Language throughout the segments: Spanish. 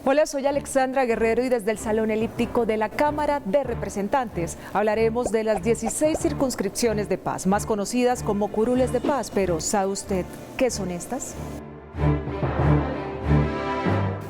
Hola, soy Alexandra Guerrero y desde el Salón Elíptico de la Cámara de Representantes hablaremos de las 16 circunscripciones de paz, más conocidas como curules de paz. Pero ¿sabe usted qué son estas?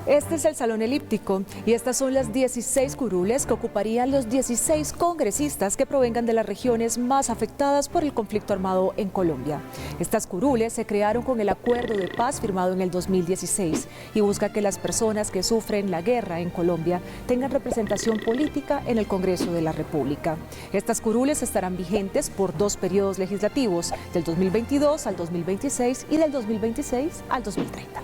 Este es el Salón Elíptico y estas son las 16 curules que ocuparían los 16 congresistas que provengan de las regiones más afectadas por el conflicto armado en Colombia. Estas curules se crearon con el acuerdo de paz firmado en el 2016 y busca que las personas que sufren la guerra en Colombia tengan representación política en el Congreso de la República. Estas curules estarán vigentes por 2 periodos legislativos, del 2022 al 2026 y del 2026 al 2030.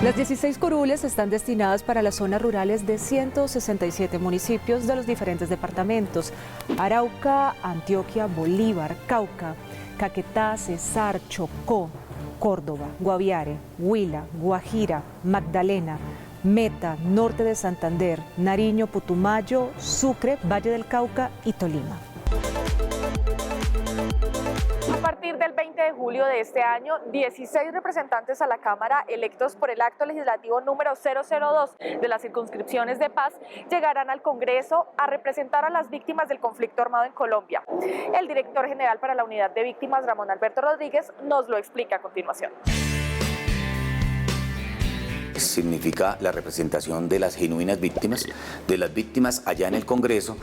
Las 16 curules están destinadas para las zonas rurales de 167 municipios de los diferentes departamentos: Arauca, Antioquia, Bolívar, Cauca, Caquetá, Cesar, Chocó, Córdoba, Guaviare, Huila, Guajira, Magdalena, Meta, Norte de Santander, Nariño, Putumayo, Sucre, Valle del Cauca y Tolima. A partir del 20 de julio de este año, 16 representantes a la Cámara electos por el acto legislativo número 002 de las circunscripciones de paz llegarán al Congreso a representar a las víctimas del conflicto armado en Colombia. El director general para la Unidad de Víctimas, Ramón Alberto Rodríguez, nos lo explica a continuación. Significa la representación de las genuinas víctimas, de las víctimas allá en el Congreso,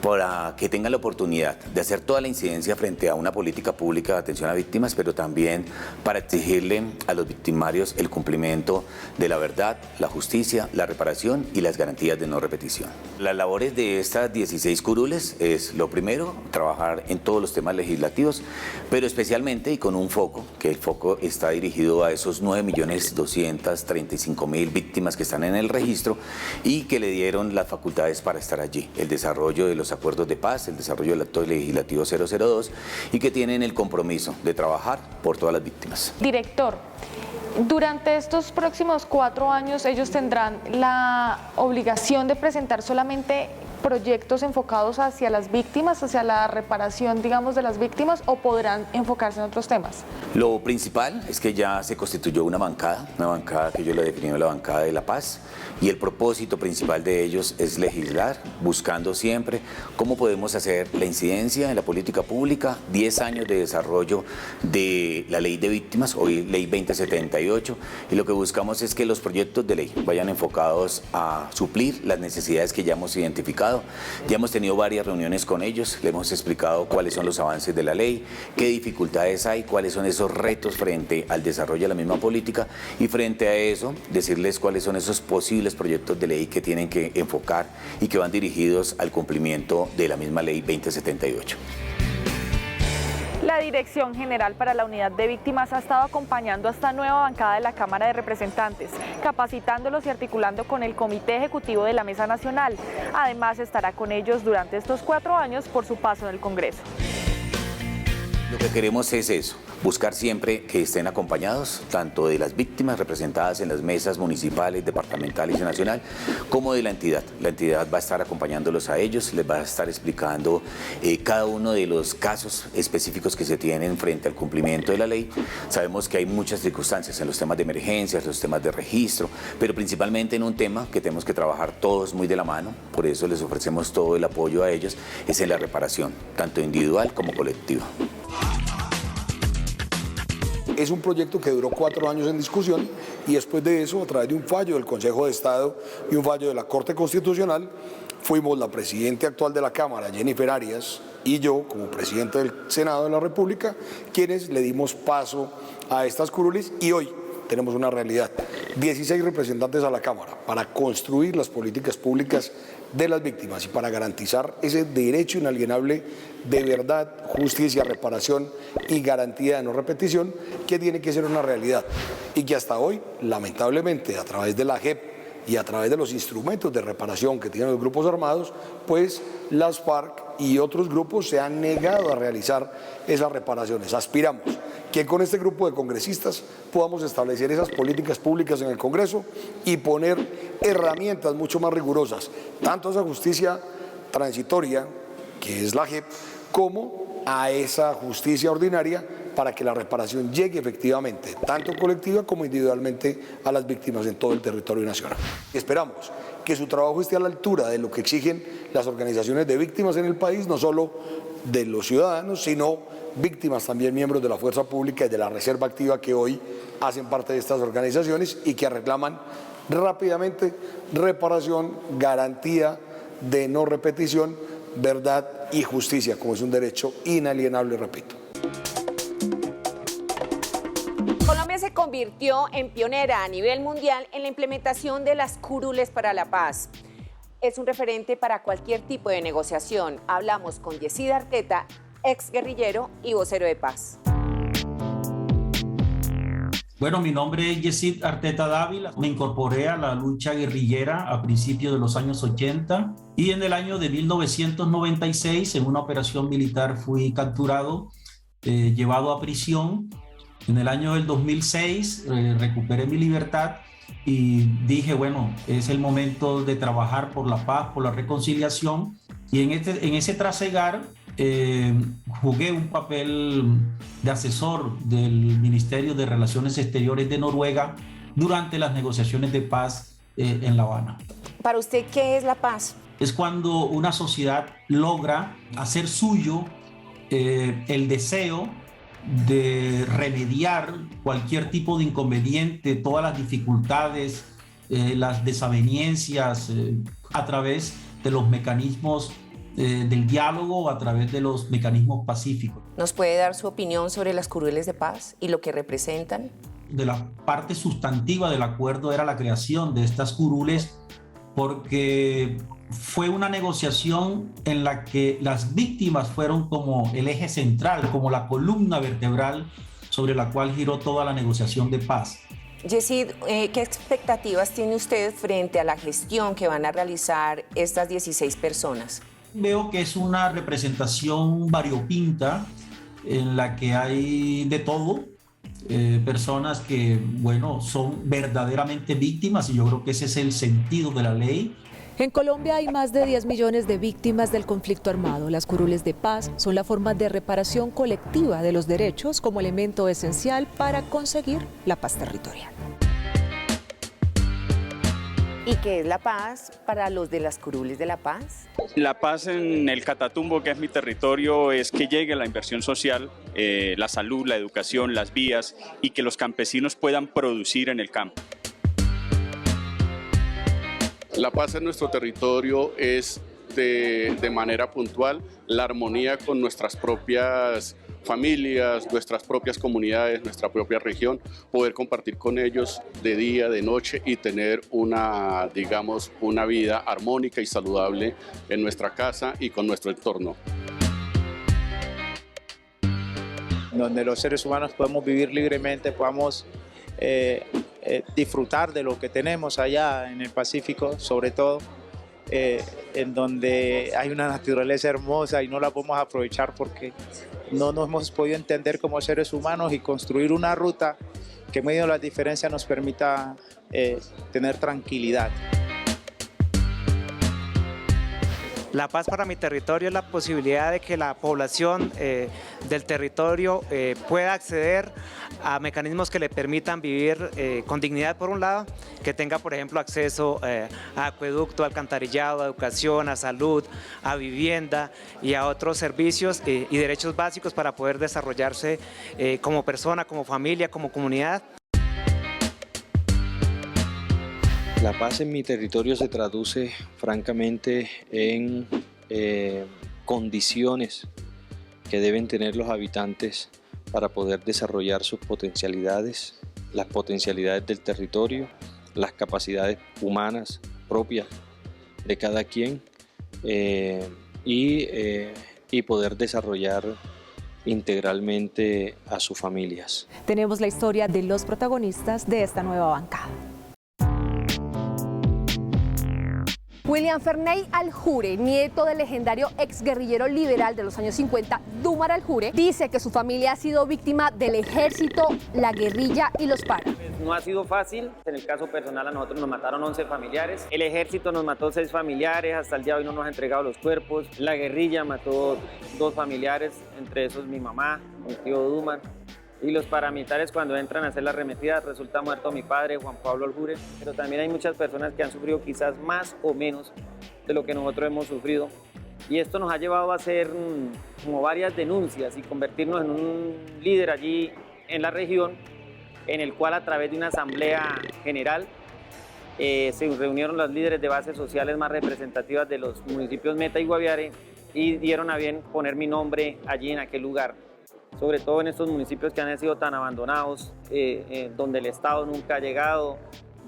para que tengan la oportunidad de hacer toda la incidencia frente a una política pública de atención a víctimas, pero también para exigirle a los victimarios el cumplimiento de la verdad, la justicia, la reparación y las garantías de no repetición. Las labores de estas 16 curules es, lo primero, trabajar en todos los temas legislativos, pero especialmente y con un foco, que el foco está dirigido a esos 9.235.000 víctimas que están en el registro y que le dieron las facultades para estar allí. El desarrollo de los acuerdos de paz, el desarrollo del acto legislativo 002 y que tienen el compromiso de trabajar por todas las víctimas. Director, durante estos próximos 4 años ellos tendrán la obligación de presentar solamente proyectos enfocados hacia las víctimas, hacia la reparación, digamos, de las víctimas, o podrán enfocarse en otros temas. Lo principal es que ya se constituyó una bancada que yo le he definido la bancada de la paz, y el propósito principal de ellos es legislar, buscando siempre cómo podemos hacer la incidencia en la política pública, 10 años de desarrollo de la ley de víctimas, hoy ley 2078, y lo que buscamos es que los proyectos de ley vayan enfocados a suplir las necesidades que ya hemos identificado. Ya hemos tenido varias reuniones con ellos, le hemos explicado cuáles son los avances de la ley, qué dificultades hay, cuáles son esos retos frente al desarrollo de la misma política, y frente a eso decirles cuáles son esos posibles proyectos de ley que tienen que enfocar y que van dirigidos al cumplimiento de la misma ley 2078. La Dirección General para la Unidad de Víctimas ha estado acompañando a esta nueva bancada de la Cámara de Representantes, capacitándolos y articulando con el Comité Ejecutivo de la Mesa Nacional. Además, estará con ellos durante estos 4 años por su paso en el Congreso. Lo que queremos es eso, buscar siempre que estén acompañados tanto de las víctimas representadas en las mesas municipales, departamentales y nacional, como de la entidad. La entidad va a estar acompañándolos a ellos, les va a estar explicando cada uno de los casos específicos que se tienen frente al cumplimiento de la ley. Sabemos que hay muchas circunstancias en los temas de emergencias, los temas de registro, pero principalmente en un tema que tenemos que trabajar todos muy de la mano, por eso les ofrecemos todo el apoyo a ellos, es en la reparación, tanto individual como colectiva. Es un proyecto que duró 4 años en discusión y después de eso, a través de un fallo del Consejo de Estado y un fallo de la Corte Constitucional, fuimos la presidenta actual de la Cámara, Jennifer Arias, y yo, como presidente del Senado de la República, quienes le dimos paso a estas curules, y hoy tenemos una realidad: 16 representantes a la Cámara para construir las políticas públicas de las víctimas y para garantizar ese derecho inalienable de verdad, justicia, reparación y garantía de no repetición, que tiene que ser una realidad y que hasta hoy, lamentablemente, a través de la JEP y a través de los instrumentos de reparación que tienen los grupos armados, pues las FARC y otros grupos se han negado a realizar esas reparaciones. Aspiramos que con este grupo de congresistas podamos establecer esas políticas públicas en el Congreso y poner herramientas mucho más rigurosas, tanto a esa justicia transitoria, que es la JEP, como a esa justicia ordinaria, para que la reparación llegue efectivamente, tanto colectiva como individualmente, a las víctimas en todo el territorio nacional. Esperamos que su trabajo esté a la altura de lo que exigen las organizaciones de víctimas en el país, no solo de los ciudadanos, sino víctimas también miembros de la fuerza pública y de la reserva activa que hoy hacen parte de estas organizaciones y que reclaman rápidamente reparación, garantía de no repetición, verdad y justicia, como es un derecho inalienable, repito. Colombia se convirtió en pionera a nivel mundial en la implementación de las curules para la paz. Es un referente para cualquier tipo de negociación. Hablamos con Yesid Arteta, ex guerrillero y vocero de paz. Bueno, mi nombre es Yesid Arteta Dávila. Me incorporé a la lucha guerrillera a principios de los años 80 y en el año de 1996, en una operación militar, fui capturado, llevado a prisión. En el año del 2006 recuperé mi libertad y dije, bueno, es el momento de trabajar por la paz, por la reconciliación. Y en ese trasegar jugué un papel de asesor del Ministerio de Relaciones Exteriores de Noruega durante las negociaciones de paz en La Habana. Para usted, ¿qué es la paz? Es cuando una sociedad logra hacer suyo el deseo de remediar cualquier tipo de inconveniente, todas las dificultades, las desavenencias a través de los mecanismos del diálogo, a través de los mecanismos pacíficos. ¿Nos puede dar su opinión sobre las curules de paz y lo que representan? De la parte sustantiva del acuerdo era la creación de estas curules, porque fue una negociación en la que las víctimas fueron como el eje central, como la columna vertebral sobre la cual giró toda la negociación de paz. Yesid, ¿qué expectativas tiene usted frente a la gestión que van a realizar estas 16 personas? Veo que es una representación variopinta en la que hay de todo, personas que, bueno, son verdaderamente víctimas, y yo creo que ese es el sentido de la ley. En Colombia hay más de 10 millones de víctimas del conflicto armado. Las curules de paz son la forma de reparación colectiva de los derechos como elemento esencial para conseguir la paz territorial. ¿Y qué es la paz para los de las curules de la paz? La paz en el Catatumbo, que es mi territorio, es que llegue la inversión social, la salud, la educación, las vías, y que los campesinos puedan producir en el campo. La paz en nuestro territorio es de manera puntual la armonía con nuestras propias familias, nuestras propias comunidades, nuestra propia región, poder compartir con ellos de día, de noche y tener una vida armónica y saludable en nuestra casa y con nuestro entorno. Donde los seres humanos podemos vivir libremente, podamos disfrutar de lo que tenemos allá en el Pacífico, sobre todo, en donde hay una naturaleza hermosa y no la podemos aprovechar porque no nos hemos podido entender como seres humanos y construir una ruta que en medio de las diferencias nos permita tener tranquilidad. La paz para mi territorio es la posibilidad de que la población del territorio pueda acceder a mecanismos que le permitan vivir con dignidad por un lado, que tenga por ejemplo acceso a acueducto, a alcantarillado, a educación, a salud, a vivienda y a otros servicios y derechos básicos para poder desarrollarse como persona, como familia, como comunidad. La paz en mi territorio se traduce francamente en condiciones que deben tener los habitantes para poder desarrollar sus potencialidades, las potencialidades del territorio, las capacidades humanas propias de cada quien y poder desarrollar integralmente a sus familias. Tenemos la historia de los protagonistas de esta nueva bancada. William Ferney Aljure, nieto del legendario exguerrillero liberal de los años 50, Dumar Aljure, dice que su familia ha sido víctima del ejército, la guerrilla y los paros. No ha sido fácil. En el caso personal, a nosotros nos mataron 11 familiares. El ejército nos mató 6 familiares. Hasta el día de hoy no nos ha entregado los cuerpos. La guerrilla mató 2 familiares, entre esos mi mamá. mi tío Duman. Y los paramilitares cuando entran a hacer la arremetida resulta muerto mi padre, Juan Pablo Aljure. Pero también hay muchas personas que han sufrido quizás más o menos de lo que nosotros hemos sufrido. Y esto nos ha llevado a hacer como varias denuncias y convertirnos en un líder allí en la región, en el cual a través de una asamblea general se reunieron los líderes de bases sociales más representativas de los municipios Meta y Guaviare y dieron a bien poner mi nombre allí en aquel lugar. Sobre todo en estos municipios que han sido tan abandonados, donde el Estado nunca ha llegado,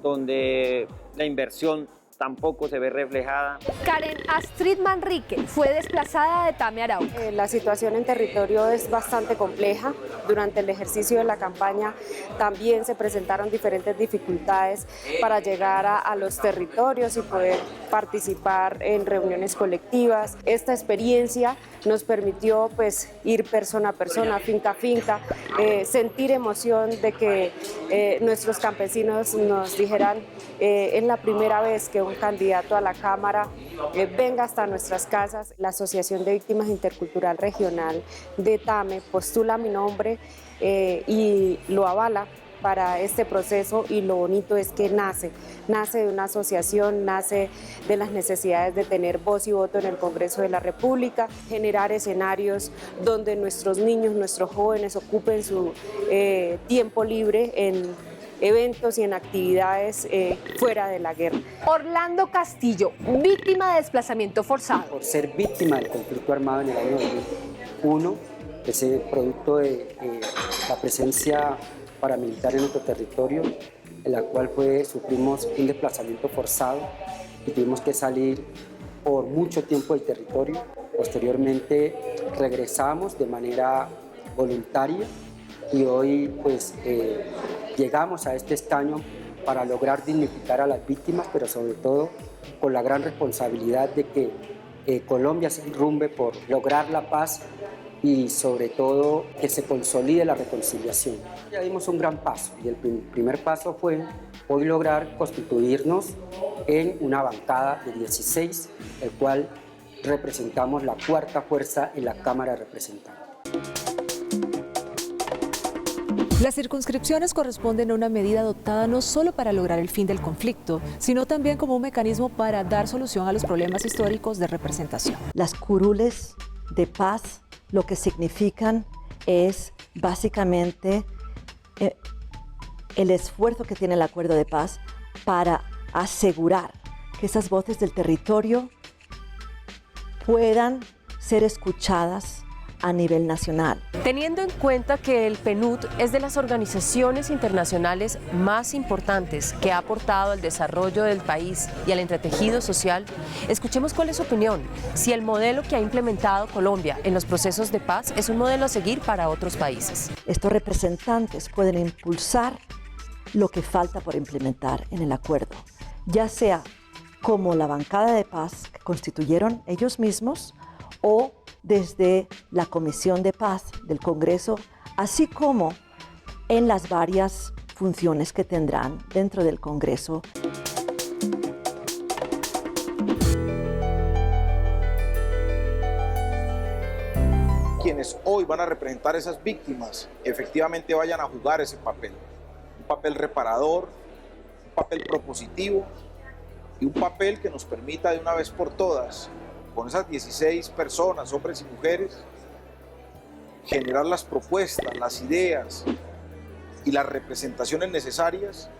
donde la inversión tampoco se ve reflejada. Karen Astrid Manrique fue desplazada de Tame Arauca. La situación en territorio es bastante compleja. Durante el ejercicio de la campaña también se presentaron diferentes dificultades para llegar a los territorios y poder participar en reuniones colectivas. Esta experiencia nos permitió pues ir persona a persona, finca a finca, sentir emoción de que nuestros campesinos nos dijeran es la primera vez que un candidato a la Cámara venga hasta nuestras casas. La Asociación de Víctimas Intercultural Regional de Tame postula mi nombre y lo avala para este proceso, y lo bonito es que nace de una asociación, nace de las necesidades de tener voz y voto en el Congreso de la República, generar escenarios donde nuestros niños, nuestros jóvenes ocupen su tiempo libre en eventos y en actividades fuera de la guerra. Orlando Castillo, víctima de desplazamiento forzado. Por ser víctima del conflicto armado en el año 2001, ese producto de la presencia paramilitar en nuestro territorio, en la cual sufrimos un desplazamiento forzado y tuvimos que salir por mucho tiempo del territorio. Posteriormente regresamos de manera voluntaria y hoy llegamos a este escaño para lograr dignificar a las víctimas, pero sobre todo con la gran responsabilidad de que Colombia se enrumbe por lograr la paz y sobre todo que se consolide la reconciliación. Ya dimos un gran paso y el primer paso fue hoy lograr constituirnos en una bancada de 16, el cual representamos la cuarta fuerza en la Cámara de Representantes. Las circunscripciones corresponden a una medida adoptada no solo para lograr el fin del conflicto, sino también como un mecanismo para dar solución a los problemas históricos de representación. Las curules de paz lo que significan es básicamente el esfuerzo que tiene el acuerdo de paz para asegurar que esas voces del territorio puedan ser escuchadas a nivel nacional. Teniendo en cuenta que el PNUD es de las organizaciones internacionales más importantes que ha aportado al desarrollo del país y al entretejido social, escuchemos cuál es su opinión, si el modelo que ha implementado Colombia en los procesos de paz es un modelo a seguir para otros países. Estos representantes pueden impulsar lo que falta por implementar en el acuerdo, ya sea como la bancada de paz que constituyeron ellos mismos o desde la Comisión de Paz del Congreso, así como en las varias funciones que tendrán dentro del Congreso. Quienes hoy van a representar a esas víctimas efectivamente vayan a jugar ese papel, un papel reparador, un papel propositivo y un papel que nos permita de una vez por todas, con esas 16 personas, hombres y mujeres, generar las propuestas, las ideas y las representaciones necesarias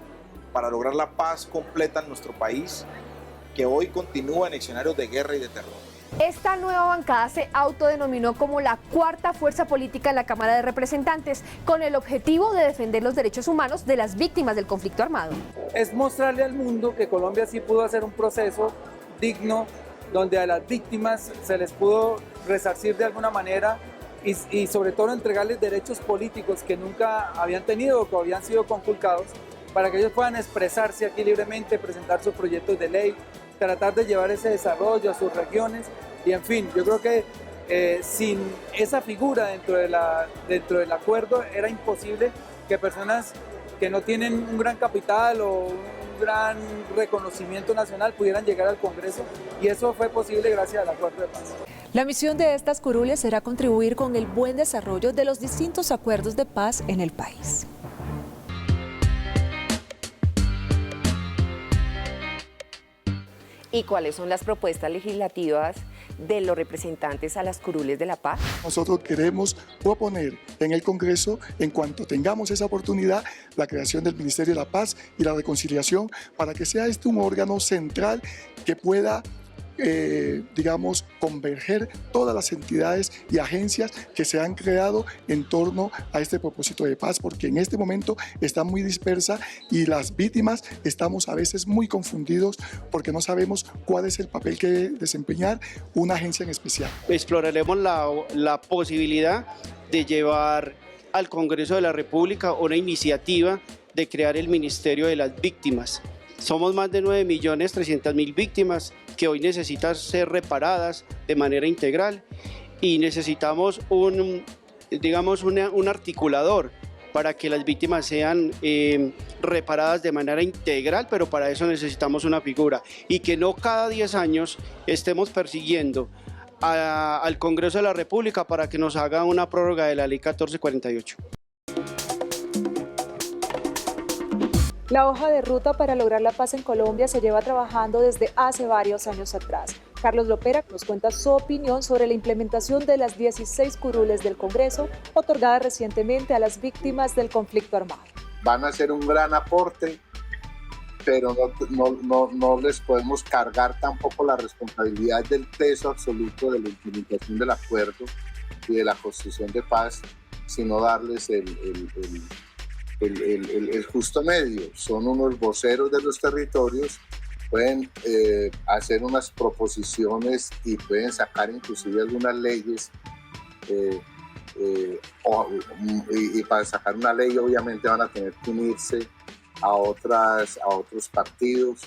para lograr la paz completa en nuestro país, que hoy continúa en escenarios de guerra y de terror. Esta nueva bancada se autodenominó como la cuarta fuerza política en la Cámara de Representantes, con el objetivo de defender los derechos humanos de las víctimas del conflicto armado. Es mostrarle al mundo que Colombia sí pudo hacer un proceso digno, donde a las víctimas se les pudo resarcir de alguna manera y sobre todo entregarles derechos políticos que nunca habían tenido o que habían sido conculcados, para que ellos puedan expresarse aquí libremente, presentar sus proyectos de ley, tratar de llevar ese desarrollo a sus regiones y en fin, yo creo que sin esa figura dentro del acuerdo era imposible que personas que no tienen un gran capital o un gran reconocimiento nacional pudieran llegar al Congreso, y eso fue posible gracias al acuerdo de paz. La misión de estas curules será contribuir con el buen desarrollo de los distintos acuerdos de paz en el país. ¿Y cuáles son las propuestas legislativas de los representantes a las curules de la paz? Nosotros queremos proponer en el Congreso, en cuanto tengamos esa oportunidad, la creación del Ministerio de la Paz y la Reconciliación para que sea este un órgano central que pueda digamos, converger todas las entidades y agencias que se han creado en torno a este propósito de paz, porque en este momento está muy dispersa y las víctimas estamos a veces muy confundidos porque no sabemos cuál es el papel que debe desempeñar una agencia en especial. Exploraremos la posibilidad de llevar al Congreso de la República una iniciativa de crear el Ministerio de las Víctimas. Somos más de 9.300.000 víctimas que hoy necesitan ser reparadas de manera integral y necesitamos un articulador para que las víctimas sean reparadas de manera integral, pero para eso necesitamos una figura y que no cada 10 años estemos persiguiendo al Congreso de la República para que nos haga una prórroga de la Ley 1448. La hoja de ruta para lograr la paz en Colombia se lleva trabajando desde hace varios años atrás. Carlos Lopera nos cuenta su opinión sobre la implementación de las 16 curules del Congreso otorgadas recientemente a las víctimas del conflicto armado. Van a ser un gran aporte, pero no les podemos cargar tampoco la responsabilidad del peso absoluto de la implementación del acuerdo y de la construcción de paz, sino darles el justo medio. Son unos voceros de los territorios, pueden hacer unas proposiciones y pueden sacar inclusive algunas leyes y para sacar una ley obviamente van a tener que unirse a otros partidos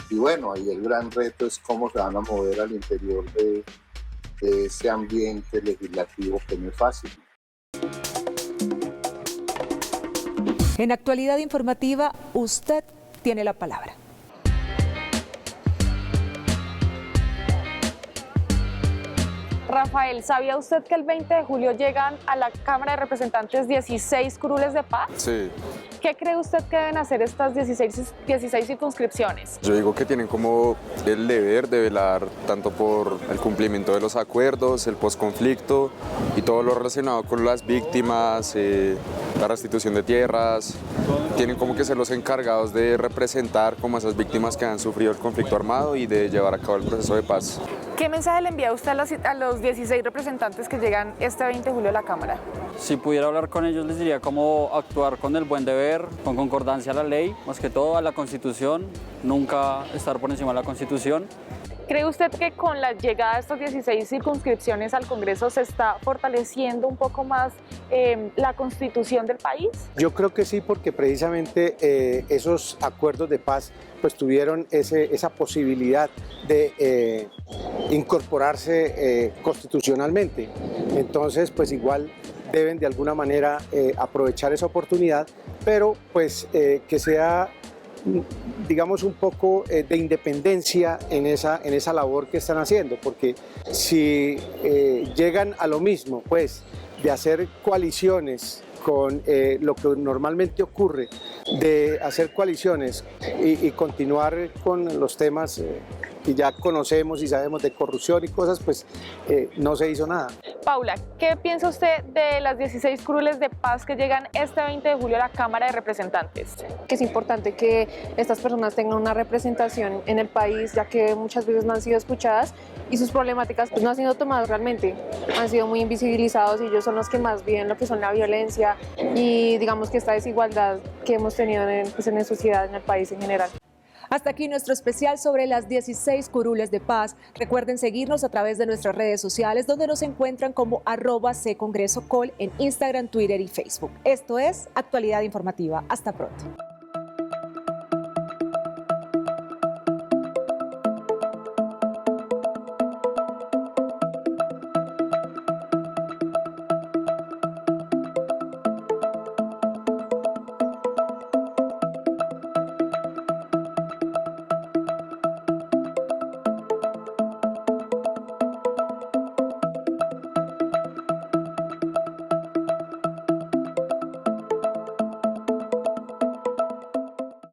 y bueno, ahí el gran reto es cómo se van a mover al interior de ese ambiente legislativo que no es fácil. En Actualidad Informativa, usted tiene la palabra. Rafael, ¿sabía usted que el 20 de julio llegan a la Cámara de Representantes 16 curules de paz? Sí. ¿Qué cree usted que deben hacer estas 16 circunscripciones? Yo digo que tienen como el deber de velar tanto por el cumplimiento de los acuerdos, el posconflicto y todo lo relacionado con las víctimas, la restitución de tierras. Tienen como que ser los encargados de representar como esas víctimas que han sufrido el conflicto armado y de llevar a cabo el proceso de paz. ¿Qué mensaje le envía usted a los 16 representantes que llegan este 20 de julio a la Cámara? Si pudiera hablar con ellos, les diría cómo actuar con el buen deber, con concordancia a la ley, más que todo a la Constitución, nunca estar por encima de la Constitución. ¿Cree usted que con la llegada de estas 16 circunscripciones al Congreso se está fortaleciendo un poco más la Constitución del país? Yo creo que sí, porque precisamente esos acuerdos de paz pues tuvieron esa posibilidad de incorporarse constitucionalmente. Entonces, pues igual deben de alguna manera aprovechar esa oportunidad, pero pues que sea, digamos, un poco de independencia en esa labor que están haciendo, porque si llegan a lo mismo, pues, de hacer coaliciones con lo que normalmente ocurre, de hacer coaliciones y continuar con los temas que ya conocemos y sabemos de corrupción y cosas, pues no se hizo nada. Paula, ¿qué piensa usted de las 16 curules de paz que llegan este 20 de julio a la Cámara de Representantes? Que es importante que estas personas tengan una representación en el país, ya que muchas veces no han sido escuchadas y sus problemáticas pues, no han sido tomadas realmente, han sido muy invisibilizados y ellos son los que más viven lo que son la violencia y digamos que esta desigualdad que hemos tenido en la sociedad, en el país en general. Hasta aquí nuestro especial sobre las 16 curules de paz. Recuerden seguirnos a través de nuestras redes sociales donde nos encuentran como @ccongresocol en Instagram, Twitter y Facebook. Esto es Actualidad Informativa. Hasta pronto.